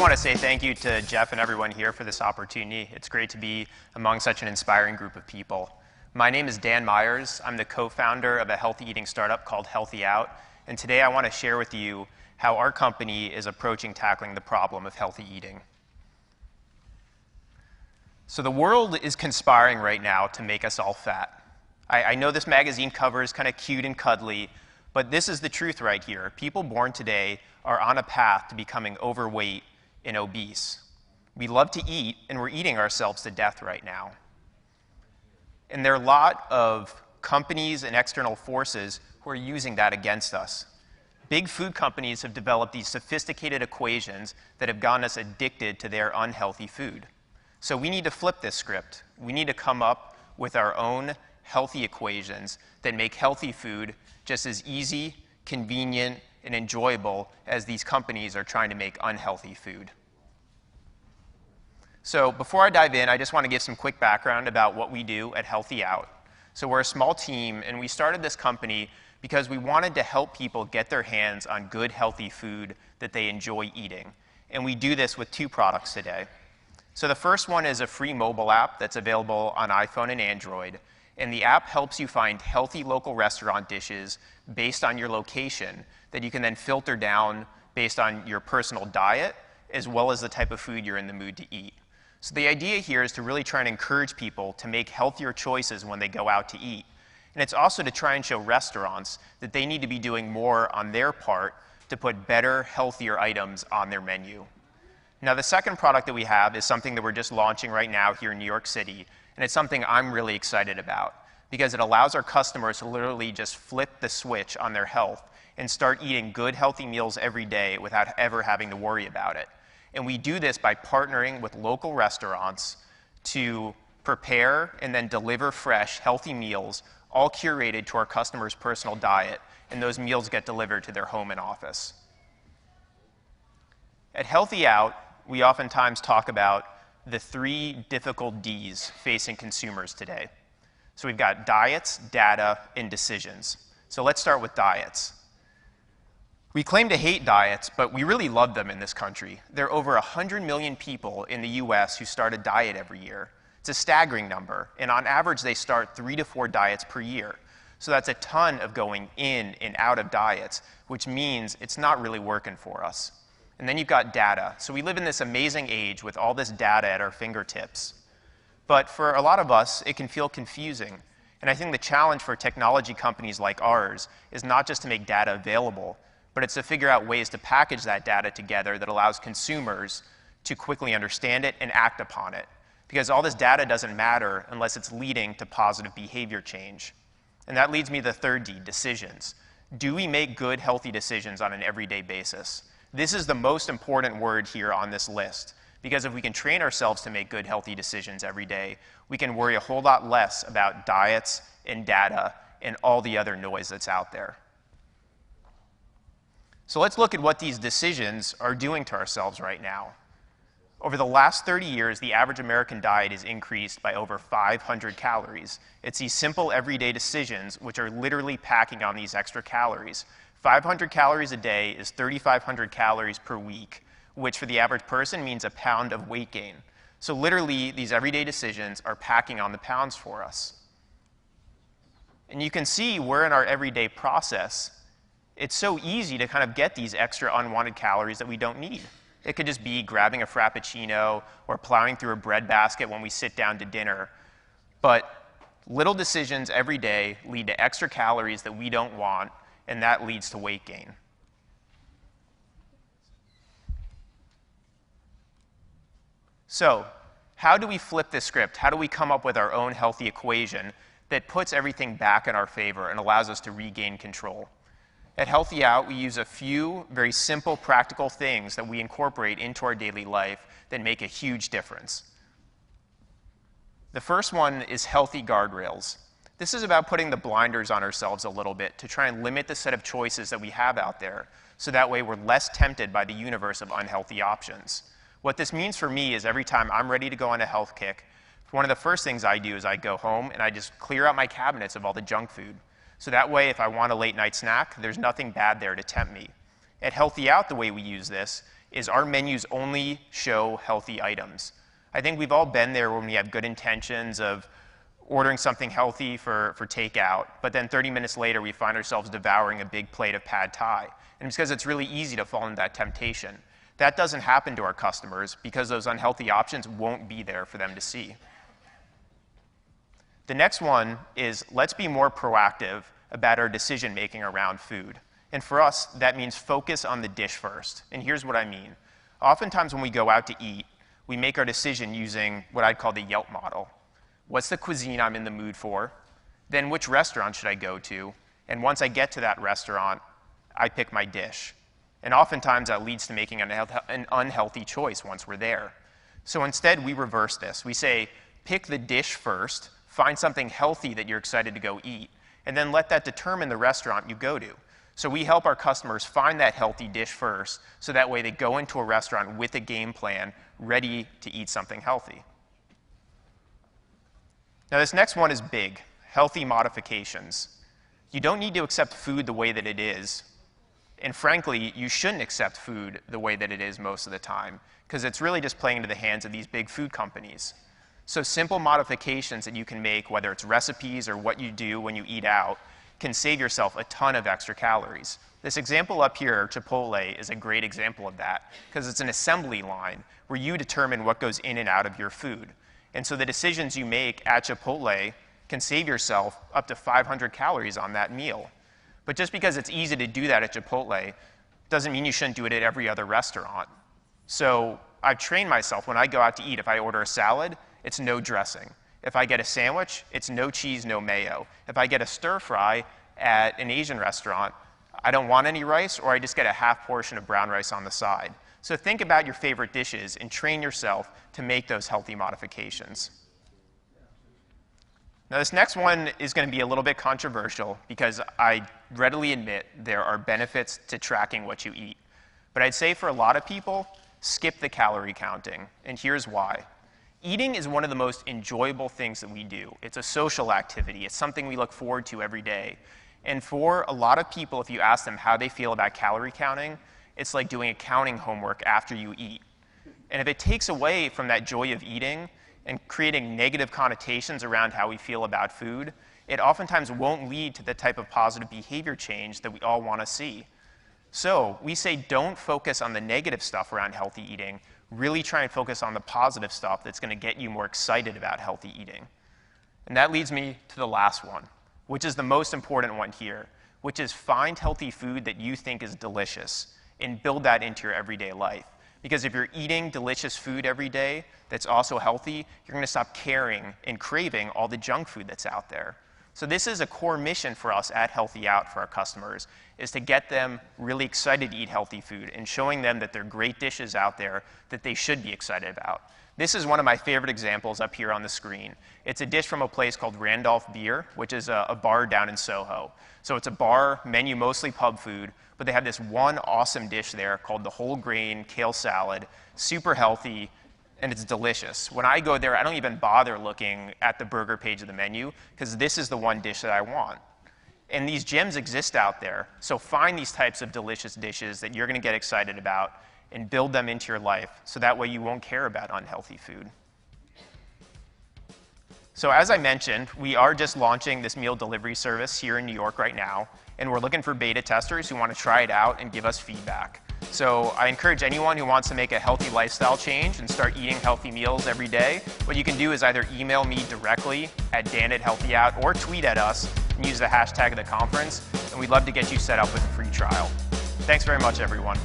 want to say thank you to Jeff and everyone here for this opportunity. It's great to be among such an inspiring group of people. My name is Dan Myers. I'm the co-founder of a healthy eating startup called Healthy Out, and today I want to share with you how our company is approaching tackling the problem of healthy eating. So the world is conspiring right now to make us all fat. I know this magazine cover is kind of cute and cuddly, but this is the truth right here. People born today are on a path to becoming overweight and obese. We love to eat, and we're eating ourselves to death right now. And there are a lot of companies and external forces who are using that against us. Big food companies have developed these sophisticated equations that have gotten us addicted to their unhealthy food. So we need to flip this script. We need to come up with our own healthy equations that make healthy food just as easy, convenient, and enjoyable as these companies are trying to make unhealthy food. So before I dive in, I just want to give some quick background about what we do at Healthy Out. So we're a small team, and we started this company because we wanted to help people get their hands on good, healthy food that they enjoy eating. And we do this with two products today. So the first one is a free mobile app that's available on iPhone and Android. And the app helps you find healthy local restaurant dishes based on your location that you can then filter down based on your personal diet, as well as the type of food you're in the mood to eat. So the idea here is to really try and encourage people to make healthier choices when they go out to eat. And it's also to try and show restaurants that they need to be doing more on their part to put better, healthier items on their menu. Now, the second product that we have is something that we're just launching right now here in New York City, and it's something I'm really excited about because it allows our customers to literally just flip the switch on their health and start eating good, healthy meals every day without ever having to worry about it. And we do this by partnering with local restaurants to prepare and then deliver fresh, healthy meals, all curated to our customers' personal diet, and those meals get delivered to their home and office. At Healthy Out, we oftentimes talk about the three difficult Ds facing consumers today. So we've got diets, data, and decisions. So let's start with diets. We claim to hate diets, but we really love them in this country. There are over 100 million people in the US who start a diet every year. It's a staggering number, and on average they start 3 to 4 diets per year. So that's a ton of going in and out of diets, which means it's not really working for us. And then you've got data. So we live in this amazing age with all this data at our fingertips. But for a lot of us, it can feel confusing. And I think the challenge for technology companies like ours is not just to make data available, but it's to figure out ways to package that data together that allows consumers to quickly understand it and act upon it. Because all this data doesn't matter unless it's leading to positive behavior change. And that leads me to the third D, decisions. Do we make good, healthy decisions on an everyday basis? This is the most important word here on this list, because if we can train ourselves to make good, healthy decisions every day, we can worry a whole lot less about diets and data and all the other noise that's out there. So let's look at what these decisions are doing to ourselves right now. Over the last 30 years, the average American diet is increased by over 500 calories. It's these simple everyday decisions which are literally packing on these extra calories. 500 calories a day is 3,500 calories per week, which for the average person means a pound of weight gain. So literally, these everyday decisions are packing on the pounds for us. And you can see where in our everyday process, it's so easy to kind of get these extra unwanted calories that we don't need. It could just be grabbing a Frappuccino or plowing through a bread basket when we sit down to dinner. But little decisions every day lead to extra calories that we don't want, and that leads to weight gain. So, how do we flip this script? How do we come up with our own healthy equation that puts everything back in our favor and allows us to regain control? At Healthy Out, we use a few very simple, practical things that we incorporate into our daily life that make a huge difference. The first one is healthy guardrails. This is about putting the blinders on ourselves a little bit to try and limit the set of choices that we have out there, so that way we're less tempted by the universe of unhealthy options. What this means for me is every time I'm ready to go on a health kick, one of the first things I do is I go home and I just clear out my cabinets of all the junk food. So that way, if I want a late night snack, there's nothing bad there to tempt me. At Healthy Out, the way we use this is our menus only show healthy items. I think we've all been there when we have good intentions of ordering something healthy for takeout, but then 30 minutes later we find ourselves devouring a big plate of pad thai. And it's because it's really easy to fall into that temptation. That doesn't happen to our customers because those unhealthy options won't be there for them to see. The next one is let's be more proactive about our decision making around food. And for us, that means focus on the dish first. And here's what I mean. Oftentimes when we go out to eat, we make our decision using what I'd call the Yelp model. What's the cuisine I'm in the mood for? Then which restaurant should I go to? And once I get to that restaurant, I pick my dish. And oftentimes that leads to making an unhealthy choice once we're there. So instead, we reverse this. We say, pick the dish first, find something healthy that you're excited to go eat, and then let that determine the restaurant you go to. So we help our customers find that healthy dish first, so that way they go into a restaurant with a game plan, ready to eat something healthy. Now this next one is big, healthy modifications. You don't need to accept food the way that it is, and frankly, you shouldn't accept food the way that it is most of the time, because it's really just playing into the hands of these big food companies. So simple modifications that you can make, whether it's recipes or what you do when you eat out, can save yourself a ton of extra calories. This example up here, Chipotle, is a great example of that, because it's an assembly line where you determine what goes in and out of your food. And so the decisions you make at Chipotle can save yourself up to 500 calories on that meal. But just because it's easy to do that at Chipotle doesn't mean you shouldn't do it at every other restaurant. So I've trained myself when I go out to eat, if I order a salad, it's no dressing. If I get a sandwich, it's no cheese, no mayo. If I get a stir fry at an Asian restaurant, I don't want any rice, or I just get a half portion of brown rice on the side. So think about your favorite dishes and train yourself to make those healthy modifications. Now this next one is going to be a little bit controversial because I readily admit there are benefits to tracking what you eat. But I'd say for a lot of people, skip the calorie counting, and here's why. Eating is one of the most enjoyable things that we do. It's a social activity. It's something we look forward to every day. And for a lot of people, if you ask them how they feel about calorie counting, it's like doing accounting homework after you eat. And if it takes away from that joy of eating and creating negative connotations around how we feel about food, it oftentimes won't lead to the type of positive behavior change that we all want to see. So we say don't focus on the negative stuff around healthy eating. Really try and focus on the positive stuff that's going to get you more excited about healthy eating. And that leads me to the last one, which is the most important one here, which is find healthy food that you think is delicious and build that into your everyday life. Because if you're eating delicious food every day that's also healthy, you're going to stop caring and craving all the junk food that's out there. So this is a core mission for us at Healthy Out for our customers, is to get them really excited to eat healthy food and showing them that there are great dishes out there that they should be excited about. This is one of my favorite examples up here on the screen. It's a dish from a place called Randolph Beer, which is a bar down in Soho. So it's a bar, menu mostly pub food, but they have this one awesome dish there called the whole grain kale salad, super healthy, and it's delicious. When I go there, I don't even bother looking at the burger page of the menu, because this is the one dish that I want. And these gems exist out there, so find these types of delicious dishes that you're going to get excited about and build them into your life, so that way you won't care about unhealthy food. So as I mentioned, we are just launching this meal delivery service here in New York right now, and we're looking for beta testers who want to try it out and give us feedback. So I encourage anyone who wants to make a healthy lifestyle change and start eating healthy meals every day, what you can do is either email me directly at Dan@HealthyOut or tweet at us and use the hashtag of the conference, and we'd love to get you set up with a free trial. Thanks very much, everyone.